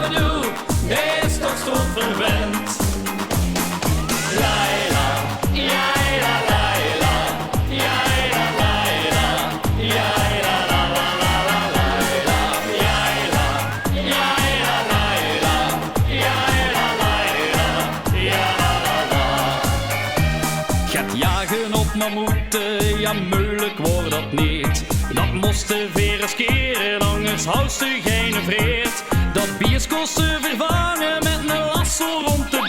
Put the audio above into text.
bedoel, dit is toch strontverwend. Laila, jaila, laila, jaila, laila, jaila, la la la la laila, jaila, jaila, laila, jaila, laila, jaila, la la. Gaat jagen op mammoeten, ja moeilijk wordt dat niet. Dat moesten weer eens keren, anders houst u geen vreed. Dat bierskosten vervangen met een lasso rond de